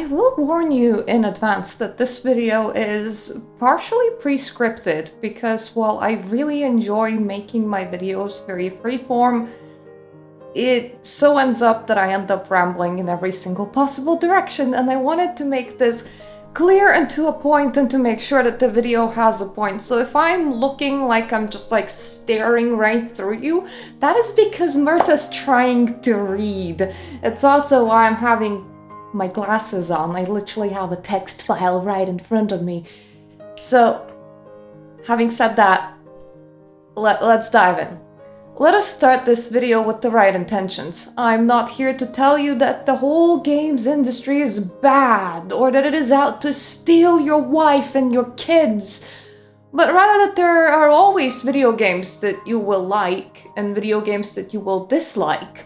I will warn you in advance that this video is partially pre-scripted because while I really enjoy making my videos very freeform, it so ends up that I end up rambling in every single possible direction, and I wanted to make this clear and to a point and to make sure that the video has a point. So if I'm looking like I'm just like staring right through you, that is because Mirta's trying to read. It's also why I'm having my glasses on. I literally have a text file right in front of me. So, having said that, let's dive in. Let us start this video with the right intentions. I'm not here to tell you that the whole games industry is bad or that it is out to steal your wife and your kids, but rather that there are always video games that you will like and video games that you will dislike.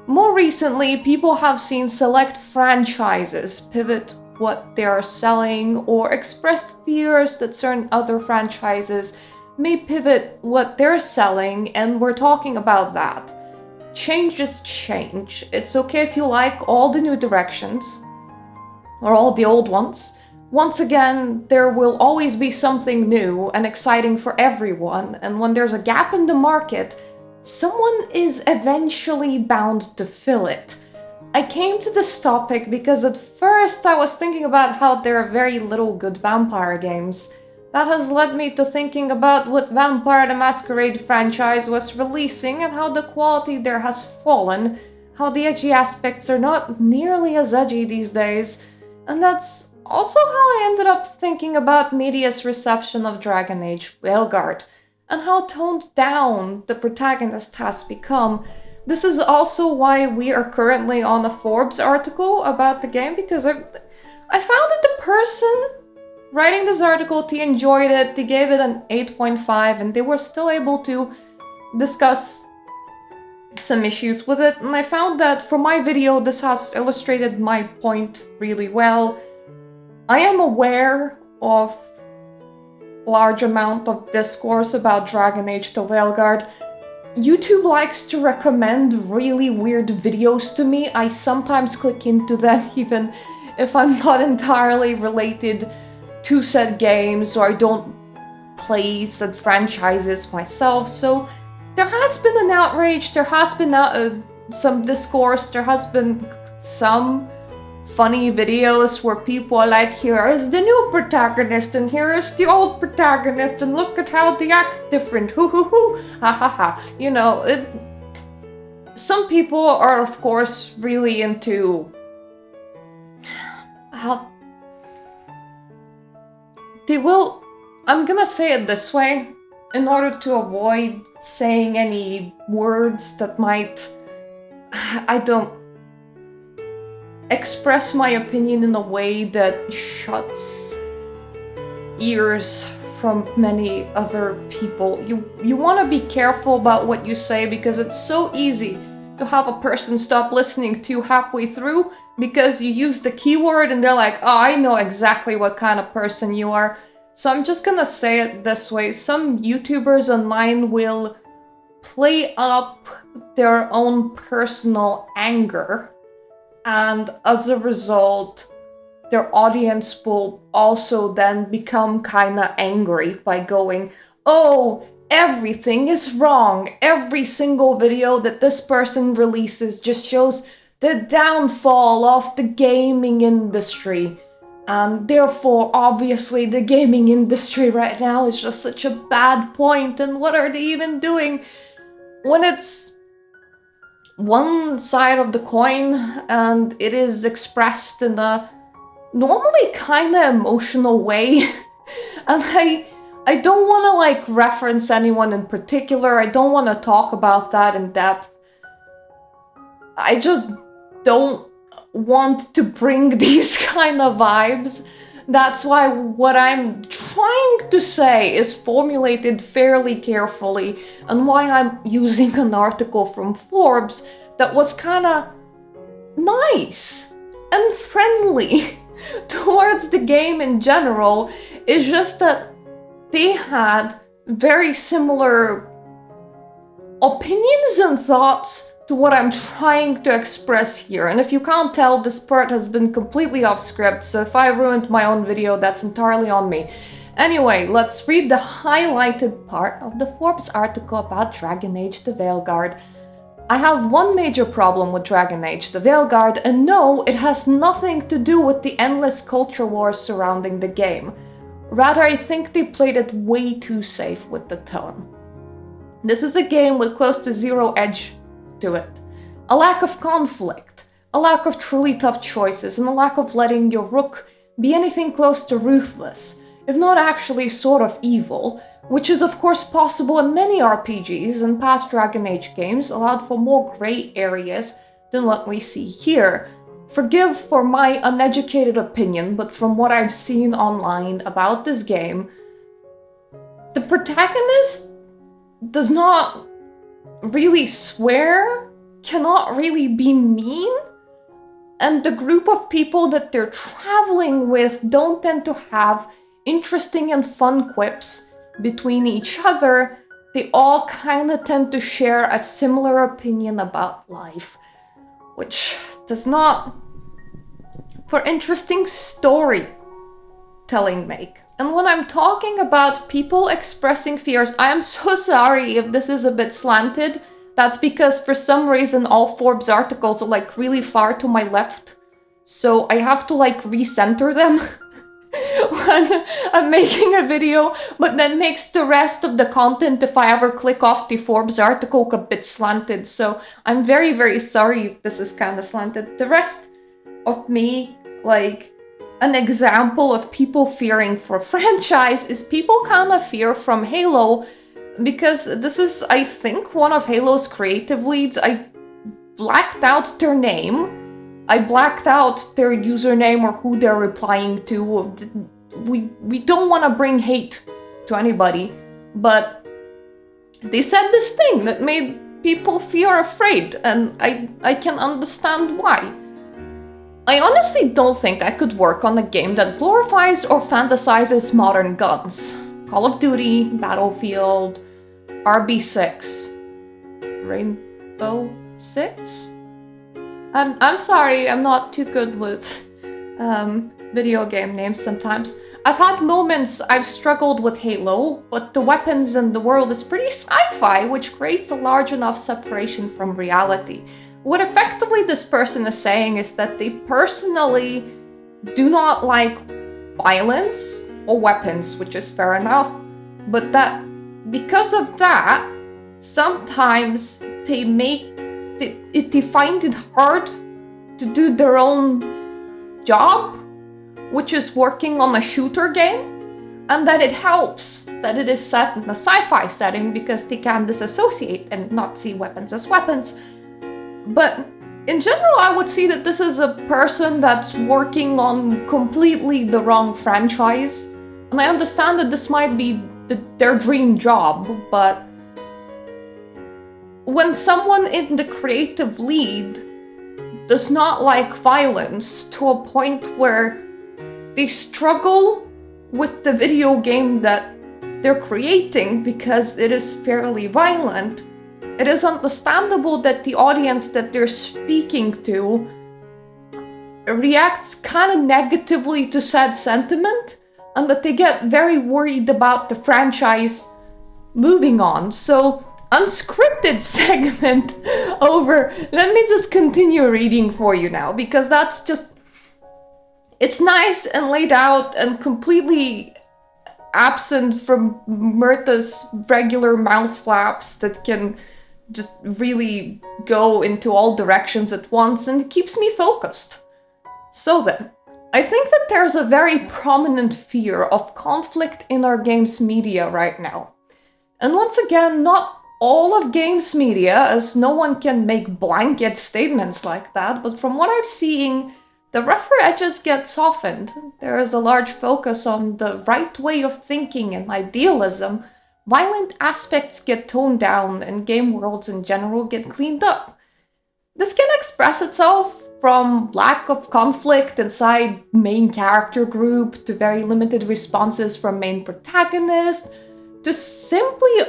More recently, people have seen select franchises pivot what they are selling or expressed fears that certain other franchises may pivot what they're selling, and we're talking about that. Change is change. It's okay if you like all the new directions or all the old ones. Once again, there will always be something new and exciting for everyone, and when there's a gap in the market, someone is eventually bound to fill it. I came to this topic because at first I was thinking about how there are very little good vampire games. That has led me to thinking about what Vampire the Masquerade franchise was releasing and how the quality there has fallen, how the edgy aspects are not nearly as edgy these days, and that's also how I ended up thinking about media's reception of Dragon Age Veilguard, and how toned down the protagonist has become. This is also why we are currently on a Forbes article about the game, because I found that the person writing this article, they enjoyed it, they gave it an 8.5, and they were still able to discuss some issues with it, and I found that for my video this has illustrated my point really well. I am aware of large amount of discourse about Dragon Age to Veilguard. YouTube likes to recommend really weird videos to me. I sometimes click into them even if I'm not entirely related to said games or I don't play said franchises myself. So there has been an outrage, there has been some discourse, there has been some funny videos where people are like, here is the new protagonist and here is the old protagonist and look at how they act different, hoo hoo hoo, ha ha ha. You know, some people are of course really into how they will, I'm gonna say it this way, in order to avoid saying any words that might, express my opinion in a way that shuts ears from many other people. You want to be careful about what you say because it's so easy to have a person stop listening to you halfway through because you use the keyword and they're like, oh, I know exactly what kind of person you are. So I'm just gonna say it this way. Some YouTubers online will play up their own personal anger, and as a result, their audience will also then become kinda angry by going, oh, everything is wrong. Every single video that this person releases just shows the downfall of the gaming industry. And therefore, obviously, the gaming industry right now is just such a bad point, and what are they even doing? When it's one side of the coin and it is expressed in a normally kind of emotional way, and I don't want to like reference anyone in particular, I don't want to talk about that in depth. I just don't want to bring these kind of vibes. That's why what I'm trying to say is formulated fairly carefully, and why I'm using an article from Forbes that was kinda nice and friendly towards the game in general. It's just that they had very similar opinions and thoughts to what I'm trying to express here. And if you can't tell, this part has been completely off script, so if I ruined my own video, that's entirely on me. Anyway, let's read the highlighted part of the Forbes article about Dragon Age the Veilguard. I have one major problem with Dragon Age the Veilguard, and no, it has nothing to do with the endless culture wars surrounding the game. Rather, I think they played it way too safe with the tone. This is a game with close to zero edge to it. A lack of conflict, a lack of truly tough choices, and a lack of letting your rook be anything close to ruthless, if not actually sort of evil, which is of course possible in many RPGs, and past Dragon Age games allowed for more grey areas than what we see here. Forgive for my uneducated opinion, but from what I've seen online about this game, the protagonist does not really swear, cannot really be mean, and the group of people that they're traveling with don't tend to have interesting and fun quips between each other. They all kind of tend to share a similar opinion about life, which does not for interesting storytelling make. And when I'm talking about people expressing fears, I am so sorry if this is a bit slanted. That's because for some reason all Forbes articles are like really far to my left. So I have to like recenter them when I'm making a video, but that makes the rest of the content, if I ever click off the Forbes article, a bit slanted. So I'm very, very sorry if this is kind of slanted. The rest of me, like, an example of people fearing for a franchise is people kind of fear from Halo, because this is, I think, one of Halo's creative leads. I blacked out their name. I blacked out their username or who they're replying to. We don't want to bring hate to anybody, but they said this thing that made people feel afraid, and I can understand why. I honestly don't think I could work on a game that glorifies or fantasizes modern guns. Call of Duty, Battlefield, RB6, Rainbow Six? I'm sorry, I'm not too good with video game names sometimes. I've had moments I've struggled with Halo, but the weapons and the world is pretty sci-fi, which creates a large enough separation from reality. What effectively this person is saying is that they personally do not like violence or weapons, which is fair enough, but that because of that, sometimes they find it hard to do their own job, which is working on a shooter game, and that it helps that it is set in a sci-fi setting because they can disassociate and not see weapons as weapons. But in general, I would see that this is a person that's working on completely the wrong franchise. And I understand that this might be their dream job, but when someone in the creative lead does not like violence to a point where they struggle with the video game that they're creating because it is fairly violent, it is understandable that the audience that they're speaking to reacts kind of negatively to said sentiment, and that they get very worried about the franchise moving on. So, unscripted segment over. Let me just continue reading for you now, because that's just... it's nice and laid out and completely absent from Mirta's regular mouth flaps that can just really go into all directions at once, and it keeps me focused. So then, I think that there's a very prominent fear of conflict in our games media right now. And once again, not all of games media, as no one can make blanket statements like that, but from what I'm seeing, the rougher edges get softened. There is a large focus on the right way of thinking and idealism. Violent aspects get toned down, and game worlds in general get cleaned up. This can express itself from lack of conflict inside main character group, to very limited responses from main protagonist, to simply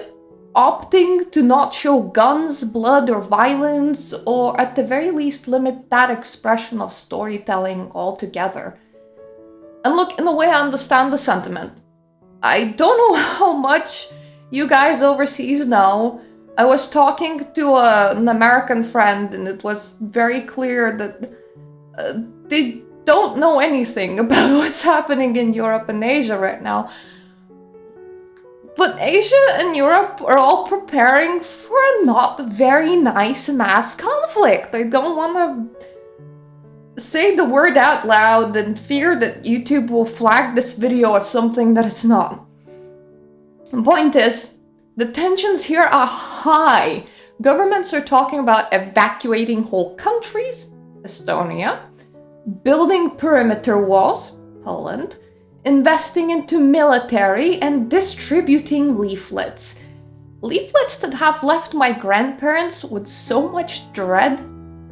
opting to not show guns, blood, or violence, or at the very least limit that expression of storytelling altogether. And look, in a way, I understand the sentiment. I don't know how much you guys overseas know. I was talking to an American friend, and it was very clear that they don't know anything about what's happening in Europe and Asia right now. But Asia and Europe are all preparing for a not very nice mass conflict. I don't want to say the word out loud and fear that YouTube will flag this video as something that it's not. The point is, the tensions here are high. Governments are talking about evacuating whole countries, Estonia, building perimeter walls, Poland, investing into military, and distributing leaflets. Leaflets that have left my grandparents with so much dread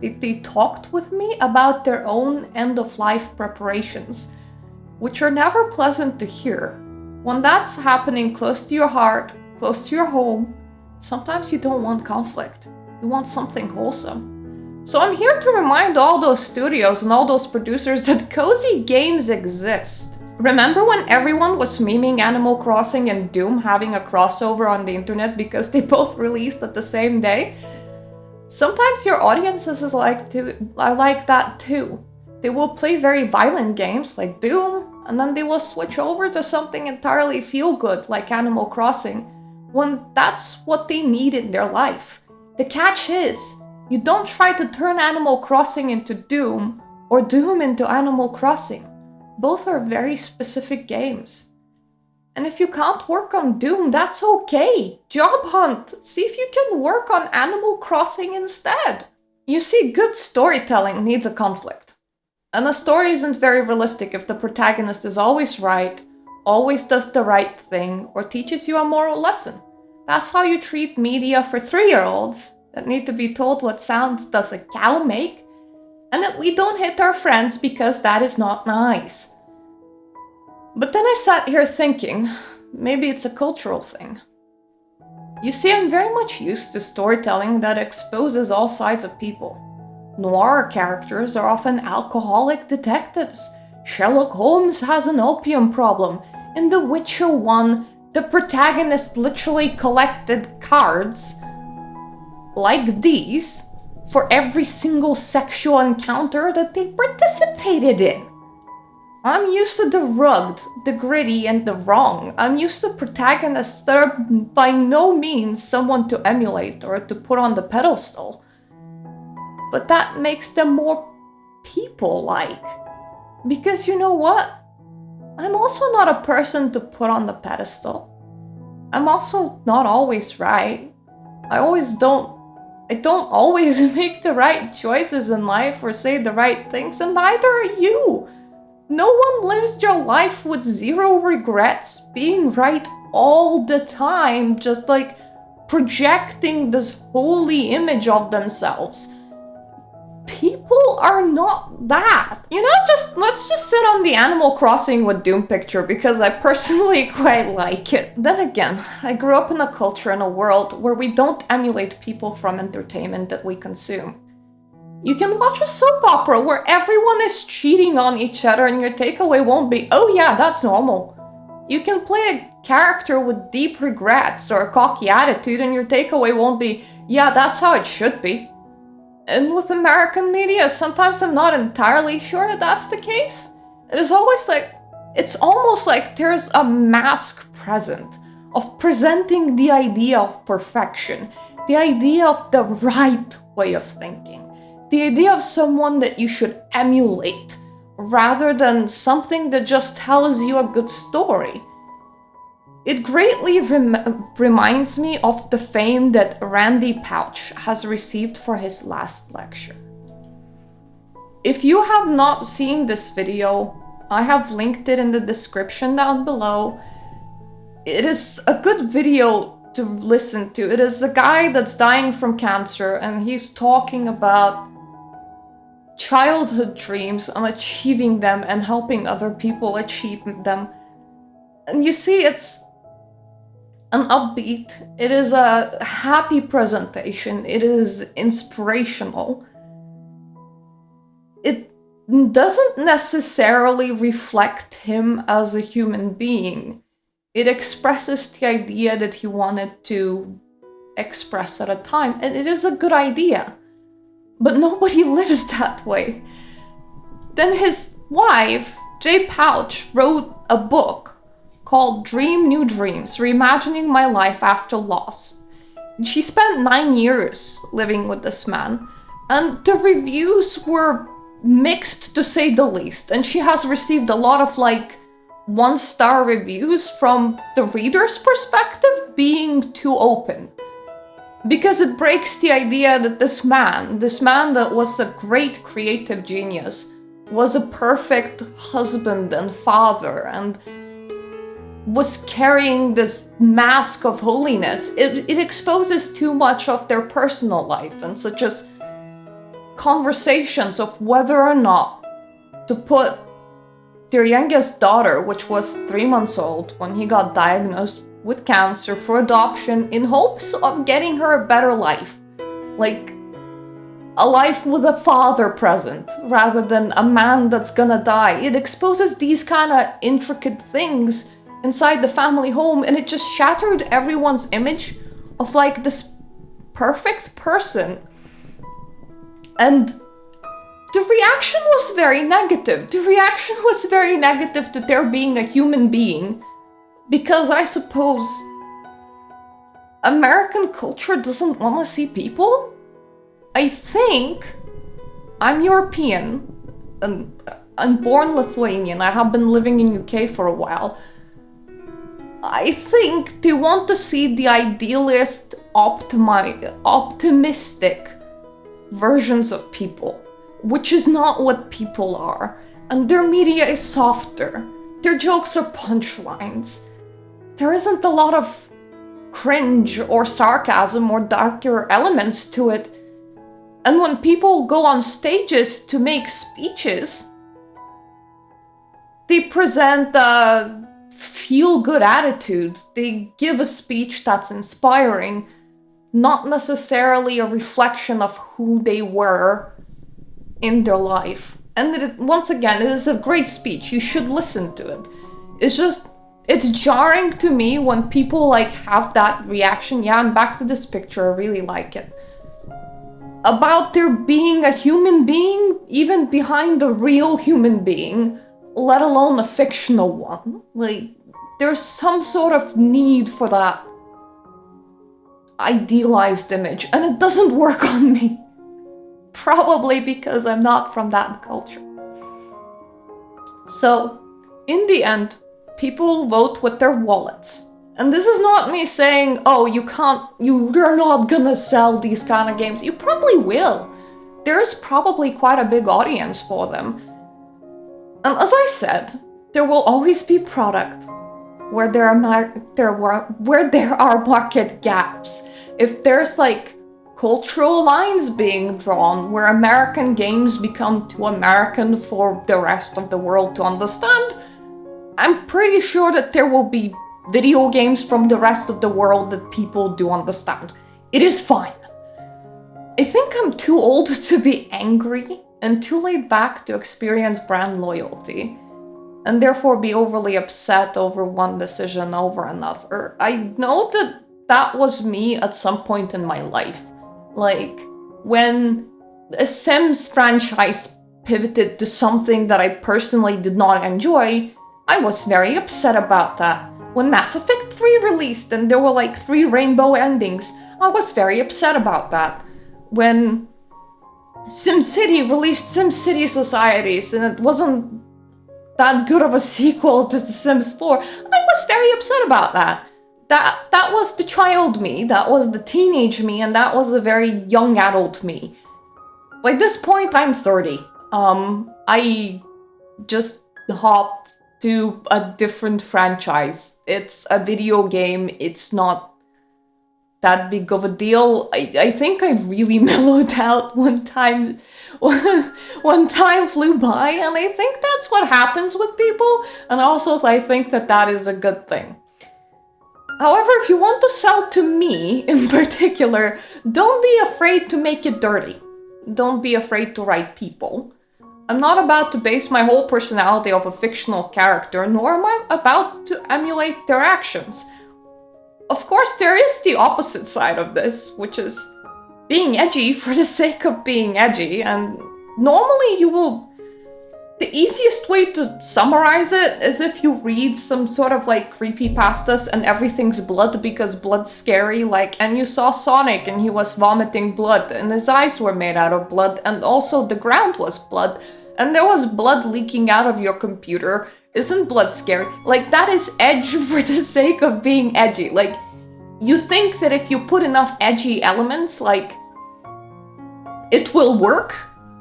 that they talked with me about their own end-of-life preparations, which are never pleasant to hear. When that's happening close to your heart, close to your home, sometimes you don't want conflict. You want something wholesome. So I'm here to remind all those studios and all those producers that cozy games exist. Remember when everyone was memeing Animal Crossing and Doom having a crossover on the internet because they both released at the same day? Sometimes your audiences are like that too. They will play very violent games like Doom, and then they will switch over to something entirely feel-good like Animal Crossing, when that's what they need in their life. The catch is, you don't try to turn Animal Crossing into Doom, or Doom into Animal Crossing. Both are very specific games. And if you can't work on Doom, that's okay. Job hunt. See if you can work on Animal Crossing instead. You see, good storytelling needs a conflict. And a story isn't very realistic if the protagonist is always right, always does the right thing, or teaches you a moral lesson. That's how you treat media for 3-year-olds that need to be told what sounds does a cow make, and that we don't hit our friends because that is not nice. But then I sat here thinking, maybe it's a cultural thing. You see, I'm very much used to storytelling that exposes all sides of people. Noir characters are often alcoholic detectives. Sherlock Holmes has an opium problem. In The Witcher 1, the protagonist literally collected cards like these for every single sexual encounter that they participated in. I'm used to the rugged, the gritty, and the wrong. I'm used to protagonists that are by no means someone to emulate or to put on the pedestal. But that makes them more people-like. Because you know what? I'm also not a person to put on the pedestal. I'm also not always right. I don't always make the right choices in life or say the right things, and neither are you. No one lives their life with zero regrets, being right all the time, just like projecting this holy image of themselves. People are not that. You know, let's just sit on the Animal Crossing with Doom picture because I personally quite like it. Then again, I grew up in a culture and a world where we don't emulate people from entertainment that we consume. You can watch a soap opera where everyone is cheating on each other and your takeaway won't be, oh yeah, that's normal. You can play a character with deep regrets or a cocky attitude and your takeaway won't be, yeah, that's how it should be. And with American media, sometimes I'm not entirely sure that that's the case. It's almost like there's a mask present of presenting the idea of perfection, the idea of the right way of thinking, the idea of someone that you should emulate, rather than something that just tells you a good story. It greatly reminds me of the fame that Randy Pouch has received for his last lecture. If you have not seen this video, I have linked it in the description down below. It is a good video to listen to. It is a guy that's dying from cancer and he's talking about childhood dreams and achieving them and helping other people achieve them. And you see, and upbeat. It is a happy presentation. It is inspirational. It doesn't necessarily reflect him as a human being. It expresses the idea that he wanted to express at a time, and it is a good idea. But nobody lives that way. Then his wife, Jay Pouch, wrote a book called Dream New Dreams, Reimagining My Life After Loss. She spent 9 years living with this man, and the reviews were mixed to say the least, and she has received a lot of 1-star reviews from the reader's perspective being too open. Because it breaks the idea that this man that was a great creative genius, was a perfect husband and father and was carrying this mask of holiness. It exposes too much of their personal life, and such as conversations of whether or not to put their youngest daughter, which was 3 months old when he got diagnosed with cancer, for adoption in hopes of getting her a better life. Like a life with a father present rather than a man that's gonna die. It exposes these kind of intricate things inside the family home, and it just shattered everyone's image of this perfect person. And the reaction was very negative. The reaction was very negative to there being a human being, because I suppose American culture doesn't want to see people. I think I'm European and I'm born Lithuanian. I have been living in UK for a while. I think they want to see the idealist, optimistic versions of people, which is not what people are. And their media is softer. Their jokes are punchlines. There isn't a lot of cringe or sarcasm or darker elements to it. And when people go on stages to make speeches, they present a feel-good attitude. They give a speech that's inspiring, not necessarily a reflection of who they were in their life. And once again, it is a great speech. You should listen to it. It's jarring to me when people have that reaction. Yeah, I'm back to this picture. I really like it. About there being a human being even behind a real human being, let alone a fictional one. There's some sort of need for that idealized image, and it doesn't work on me. Probably because I'm not from that culture. So, in the end, people vote with their wallets. And this is not me saying, oh, you're not gonna sell these kind of games. You probably will. There's probably quite a big audience for them. And as I said, there will always be product where there are market gaps. If there's cultural lines being drawn where American games become too American for the rest of the world to understand, I'm pretty sure that there will be video games from the rest of the world that people do understand. It is fine. I think I'm too old to be angry and too laid back to experience brand loyalty, and therefore be overly upset over one decision over another. I know that was me at some point in my life. When a Sims franchise pivoted to something that I personally did not enjoy, I was very upset about that. When Mass Effect 3 released and there were 3 rainbow endings, I was very upset about that. When SimCity released SimCity Societies and it wasn't that good of a sequel to The Sims 4, I was very upset about that. That was the child me, that was the teenage me, and that was a very young adult me. By this point, I'm 30. I just hop to a different franchise. It's a video game, it's not that big of a deal. I think I really mellowed out when time flew by, and I think that's what happens with people, and also I think that is a good thing. However, if you want to sell to me in particular, don't be afraid to make it dirty. Don't be afraid to write people. I'm not about to base my whole personality off a fictional character, nor am I about to emulate their actions. Of course, there is the opposite side of this, which is being edgy for the sake of being edgy, and normally you will... The easiest way to summarize it is if you read some sort of like creepypastas and everything's blood because blood's scary, and you saw Sonic and he was vomiting blood and his eyes were made out of blood and also the ground was blood and there was blood leaking out of your computer. Isn't blood scary? That is edge for the sake of being edgy. You think that if you put enough edgy elements, it will work?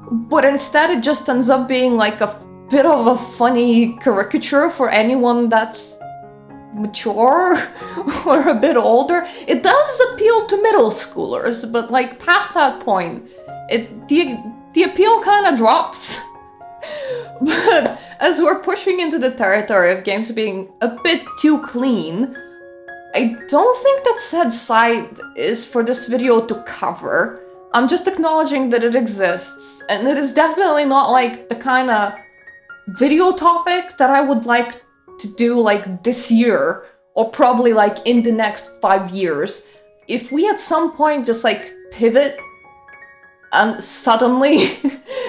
But instead it just ends up being a bit of a funny caricature for anyone that's mature or a bit older. It does appeal to middle schoolers, but past that point, the appeal kind of drops. But as we're pushing into the territory of games being a bit too clean, I don't think that said side is for this video to cover. I'm just acknowledging that it exists, and it is definitely not the kind of video topic that I would like to do this year, or probably in the next 5 years. If we at some point just pivot and suddenly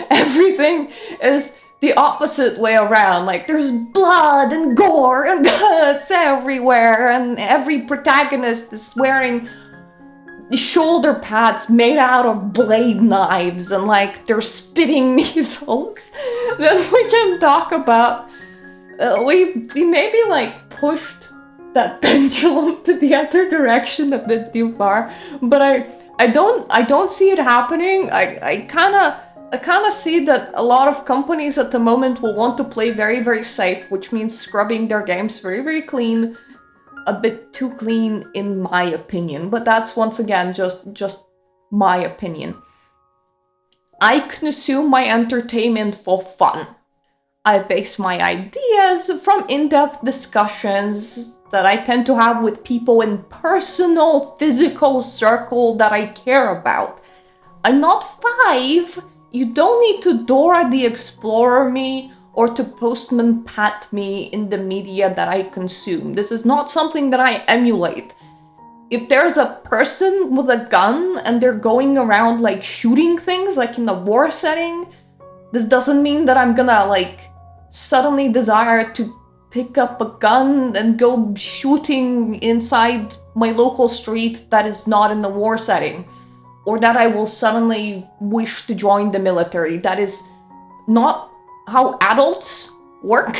everything is the opposite way around, there's blood and gore and guts everywhere, and every protagonist is wearing shoulder pads made out of blade knives and they're spitting needles, then we can talk about we maybe pushed that pendulum to the other direction a bit too far, but I don't see it happening. I kind of see that a lot of companies at the moment will want to play very, very safe, which means scrubbing their games very, very clean. A bit too clean in my opinion, but that's once again just my opinion. I consume my entertainment for fun. I base my ideas from in-depth discussions that I tend to have with people in personal, physical circle that I care about. I'm not 5. You don't need to Dora the Explorer me or to Postman Pat me in the media that I consume. This is not something that I emulate. If there's a person with a gun and they're going around shooting things in a war setting, this doesn't mean that I'm gonna suddenly desire to pick up a gun and go shooting inside my local street that is not in a war setting, or that I will suddenly wish to join the military. That is not how adults work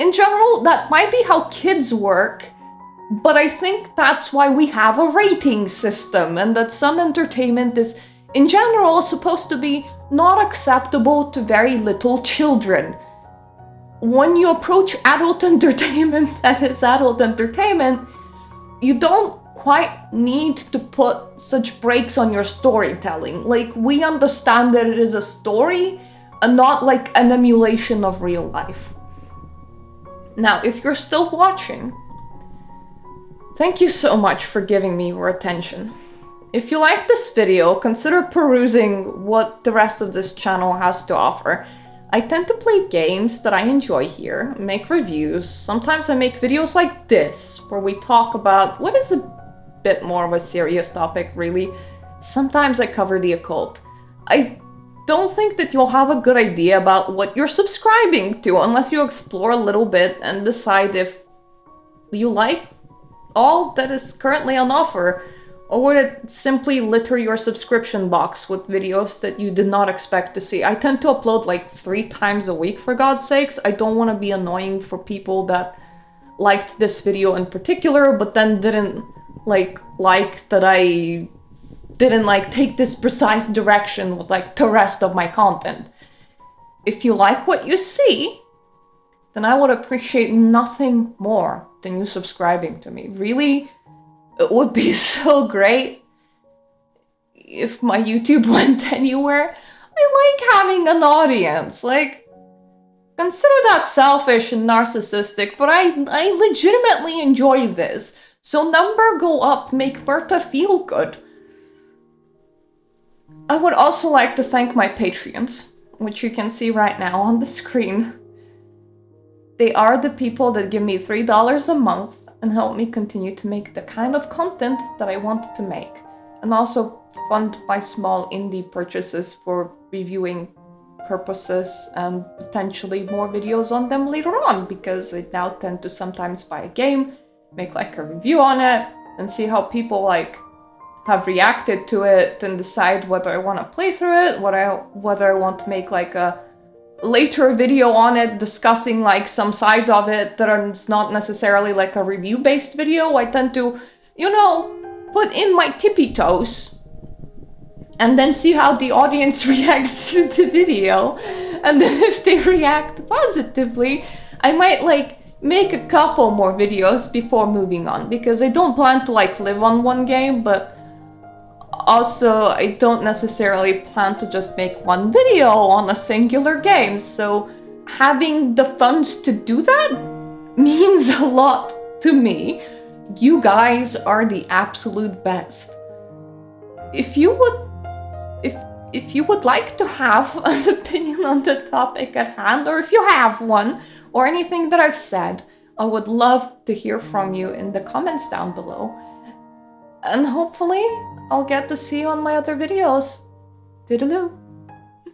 in general. That might be how kids work, but I think that's why we have a rating system, and that some entertainment is in general supposed to be not acceptable to very little children. When you approach adult entertainment that is adult entertainment, you don't quite need to put such brakes on your storytelling. We understand that it is a story and not an emulation of real life. Now, if you're still watching, thank you so much for giving me your attention. If you like this video, consider perusing what the rest of this channel has to offer. I tend to play games that I enjoy here, make reviews. Sometimes I make videos like this, where we talk about what is a bit more of a serious topic, really. Sometimes I cover the occult. I don't think that you'll have a good idea about what you're subscribing to unless you explore a little bit and decide if you like all that is currently on offer, or would it simply litter your subscription box with videos that you did not expect to see. I tend to upload 3 times a week, for God's sakes. I don't want to be annoying for people that liked this video in particular, but then didn't like that I didn't take this precise direction with the rest of my content. If you like what you see, then I would appreciate nothing more than you subscribing to me. Really, it would be so great if my YouTube went anywhere. I like having an audience. Consider that selfish and narcissistic, but I legitimately enjoy this. So number go up, make Mirta feel good. I would also like to thank my Patreons, which you can see right now on the screen. They are the people that give me $3 a month and help me continue to make the kind of content that I wanted to make, and also fund my small indie purchases for reviewing purposes and potentially more videos on them later on, because I now tend to sometimes buy a game, make like a review on it, and see how people like have reacted to it and decide whether I want to play through it, whether I want to make like a later video on it discussing like some sides of it that are not necessarily like a review-based video. I tend to, you know, put in my tippy toes and then see how the audience reacts to the video. And then if they react positively, I might like make a couple more videos before moving on, because I don't plan to like live on one game, but also I don't necessarily plan to just make one video on a singular game. So having the funds to do that means a lot to me. You guys are the absolute best. If you would like to have an opinion on the topic at hand, or if you have one, or anything that I've said, I would love to hear from you in the comments down below. And hopefully, I'll get to see you on my other videos. Toodaloo!